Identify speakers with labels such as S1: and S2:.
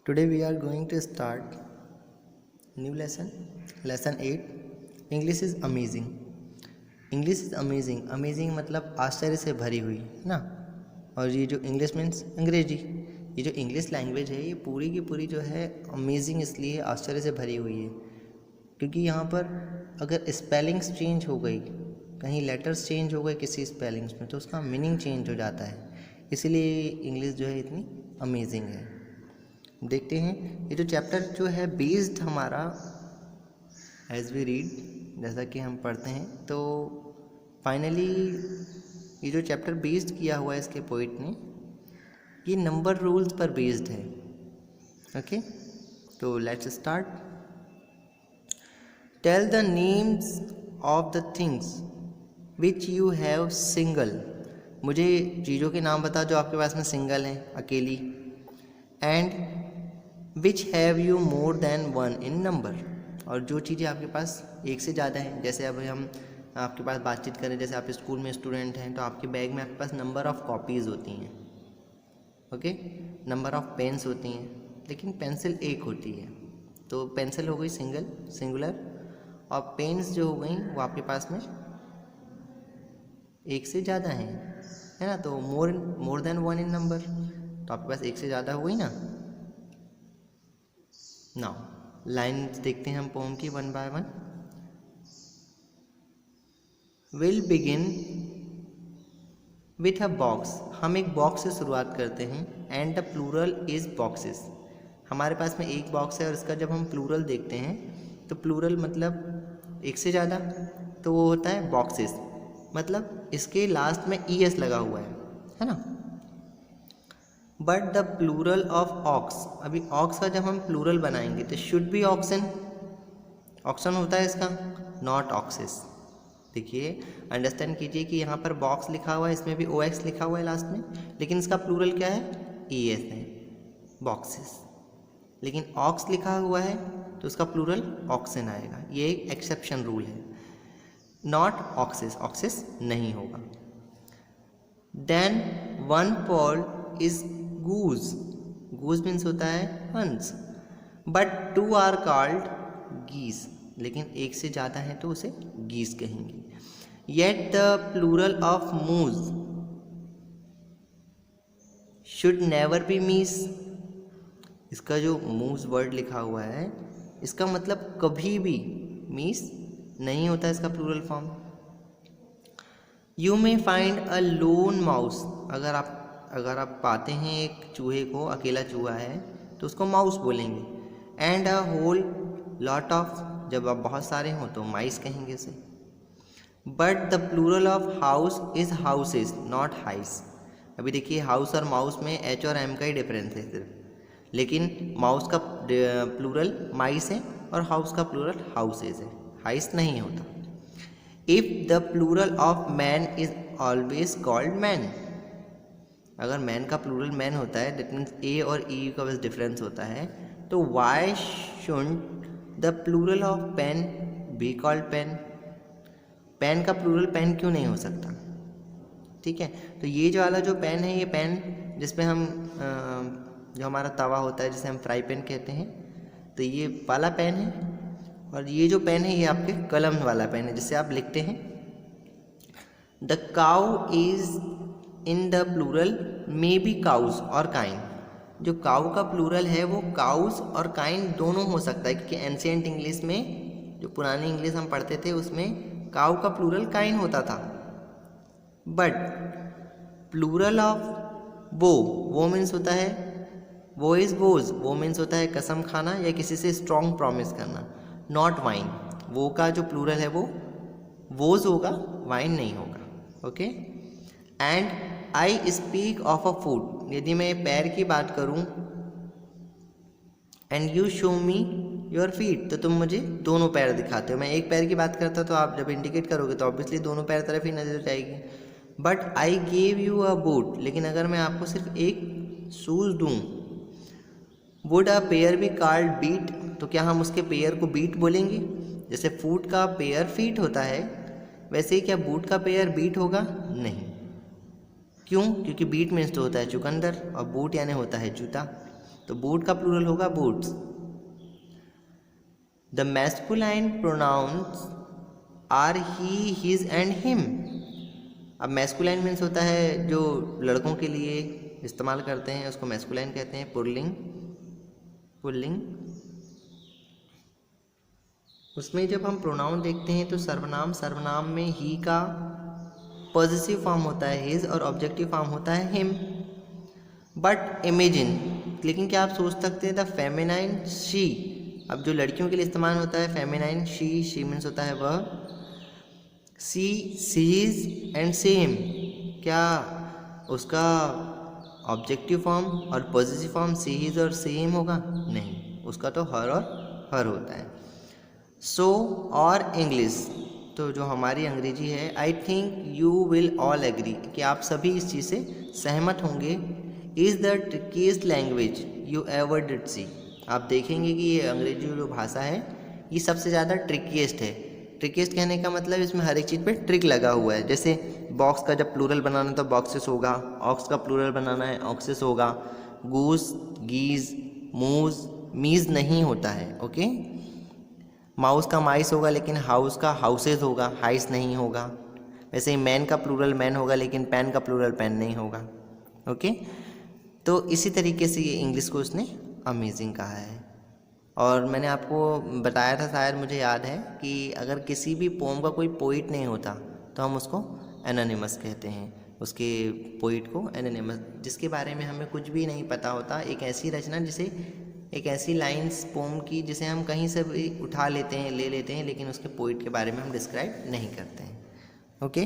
S1: Today we are going to start new lesson, lesson 8. English is amazing. English is amazing. Amazing मतलब आश्चर्य से भरी हुई है ना. और ये जो इंग्लिश मीन्स अंग्रेजी. ये जो इंग्लिश लैंग्वेज है ये पूरी की पूरी जो है अमेजिंग इसलिए आश्चर्य से भरी हुई है क्योंकि यहाँ पर अगर स्पेलिंग्स चेंज हो गई, कहीं लेटर्स चेंज हो गए किसी स्पेलिंग्स में, तो उसका मीनिंग चेंज हो जाता है. इसीलिए इंग्लिश जो है इतनी अमेजिंग है. देखते हैं ये जो चैप्टर जो है बेस्ड हमारा एज वी रीड, जैसा कि हम पढ़ते हैं, तो फाइनली ये जो चैप्टर बेस्ड किया हुआ है इसके पोइट ने, ये नंबर रूल्स पर बेस्ड है. ओके, तो let's start. Tell the names of the things which you have single. मुझे चीज़ों के नाम बता जो आपके पास में सिंगल हैं, अकेली. And which have you more than one in number. और जो चीज़ें आपके पास एक से ज़्यादा हैं, जैसे अब हम आपके पास बातचीत करें, जैसे आप स्कूल में स्टूडेंट हैं तो आपके बैग में आपके पास नंबर ऑफ़ कॉपीज़ होती हैं. ओके, नंबर ऑफ़ पेन्स होती हैं, लेकिन पेंसिल एक होती है. तो पेंसिल हो गई सिंगुलर, और पेन्स जो हो गई वो आपके पास में एक से ज़्यादा हैं, है ना. तो more than one in number, तो आपके पास एक से ज़्यादा हो गई ना. नाउ लाइन देखते हैं हम पोम की one by one. Will begin with a box. हम एक बॉक्स से शुरुआत करते हैं. And the plural is boxes. हमारे पास में एक बॉक्स है और इसका जब हम प्लूरल देखते हैं तो प्लूरल मतलब एक से ज़्यादा, तो वो होता है बॉक्सेस. मतलब इसके लास्ट में ES लगा हुआ है ना. But the plural of ox. अभी ऑक्स का जब हम प्लूरल बनाएंगे तो शुड बी ऑक्सन. ऑक्सन होता है इसका, नॉट ऑक्सेस. देखिए, अंडरस्टैंड कीजिए कि यहाँ पर बॉक्स लिखा हुआ है, इसमें भी OX लिखा हुआ है लास्ट में, लेकिन इसका प्लूरल क्या है, ES है, बॉक्सेस. लेकिन ऑक्स लिखा हुआ है तो उसका प्लूरल ऑक्सन आएगा. ये एक एक्सेप्शन रूल है. नॉट ऑक्सेस, ऑक्सेस नहीं होगा. Then one pearl is goose. Goose means होता है हंस. बट टू आर कॉल्ड गीस. लेकिन एक से ज़्यादा है तो उसे गीस कहेंगे. येट द प्लूरल ऑफ मूज शुड नेवर बी मीस. इसका जो मूज वर्ड लिखा हुआ है इसका मतलब कभी भी मीस नहीं होता इसका plural form. You may find a lone mouse. अगर आप पाते हैं एक चूहे को, अकेला चूहा है तो उसको माउस बोलेंगे. And a whole lot of, जब आप बहुत सारे हों तो माइस कहेंगे उसे. But the plural of house is houses not hice. अभी देखिए, हाउस और माउस में H और M का ही डिफरेंस है सिर्फ, लेकिन माउस का प्लूरल माइस है और हाउस का प्लूरल हाउसेस है, हाइस नहीं होता. If the plural of man is always called men. अगर मैन का प्लूरल मैन होता है, दैट मीन्स A और E का बस डिफरेंस होता है, तो why should the plural of pan be called pen. Pan का प्लूरल पेन क्यों नहीं हो सकता. ठीक है, तो ये जो वाला जो पेन है, ये पेन जिसमें हम जो हमारा तवा होता है जिसे हम फ्राई पैन कहते हैं, तो ये वाला पेन है. और ये जो पेन है ये आपके कलम वाला पेन है जिससे आप लिखते हैं. The cow is in the plural may be cows और काइन. जो काउ का प्लूरल है वो काउस और काइन दोनों हो सकता है, क्योंकि एंशिएंट इंग्लिश में, जो पुरानी इंग्लिश हम पढ़ते थे, उसमें काउ का प्लूरल काइन होता था. बट प्लूरल ऑफ वो मीन्स होता है वो इज़ वोज. वो मीन्स होता है कसम खाना या किसी से स्ट्रॉन्ग प्रॉमिस करना. Not wine. वो का जो प्लूरल है वो वोज होगा, वाइन नहीं होगा. Okay. And I speak of a food. यदि मैं पैर की बात करूं, and you show me your feet, तो तुम मुझे दोनों पैर दिखाते हो. मैं एक पैर की बात करता तो आप जब इंडिकेट करोगे तो ऑब्वियसली दोनों पैर तरफ ही नजर जाएगी. But I gave you a boot. लेकिन अगर मैं आपको सिर्फ एक शूज़ दूँ, would a pair be called beet. तो क्या हम उसके पेयर को बीट बोलेंगे. जैसे फूट का पेयर फीट होता है, वैसे ही क्या बूट का पेयर बीट होगा. नहीं. क्यों? क्योंकि बीट मीन्स तो होता है चुकंदर और बूट यानी होता है जूता. तो बूट का प्लूरल होगा boots. The masculine pronouns are he, his and him. अब मैस्कुलाइन मीन्स होता है जो लड़कों के लिए इस्तेमाल करते हैं, उसको मैस्कुलाइन कहते हैं, पुल्लिंग। उसमें जब हम प्रोनाउन देखते हैं तो सर्वनाम में ही का पॉजिटिव फॉर्म होता है हिज और ऑब्जेक्टिव फॉर्म होता है हिम। बट इमेजिन, लेकिन क्या आप सोच सकते हैं द फेमिनाइन शी। अब जो लड़कियों के लिए इस्तेमाल होता है फेमिनाइन शी मीन्स होता है वह, सी, सीज एंड सेम, क्या उसका ऑब्जेक्टिव फॉर्म और पॉजिटिव फॉर्म सीज और सेम होगा? नहीं, उसका तो हर और हर होता है। सो और इंग्लिश, तो जो हमारी अंग्रेजी है, I think you will all agree, कि आप सभी इस चीज़ से सहमत होंगे, is the trickiest language you ever did see. आप देखेंगे कि ये अंग्रेजी जो भाषा है ये सबसे ज़्यादा ट्रिकीस्ट है। ट्रिकीस्ट कहने का मतलब इसमें हर एक चीज़ पे ट्रिक लगा हुआ है। जैसे बॉक्स का जब प्लूरल बनाना है तो बॉक्सेस होगा, ऑक्स का प्लूरल बनाना है ऑक्सेस होगा, गूस, गीज, मूज, मीज नहीं होता है, ओके। माउस का माइस होगा लेकिन हाउस का हाउसेज होगा, हाइस नहीं होगा। वैसे ही मैन का प्लूरल मैन होगा लेकिन पेन का प्लूरल पेन नहीं होगा, ओके। तो इसी तरीके से ये इंग्लिश को उसने अमेजिंग कहा है। और मैंने आपको बताया था, शायद मुझे याद है, कि अगर किसी भी पोम का कोई पोइट नहीं होता तो हम उसको एनोनिमस कहते हैं, उसके पोइट को एनोनिमस, जिसके बारे में हमें कुछ भी नहीं पता होता। एक ऐसी रचना जिसे, एक ऐसी लाइंस पोम की जिसे हम कहीं से भी उठा लेते हैं, ले लेते हैं, लेकिन उसके पोइट के बारे में हम डिस्क्राइब नहीं करते हैं, ओके।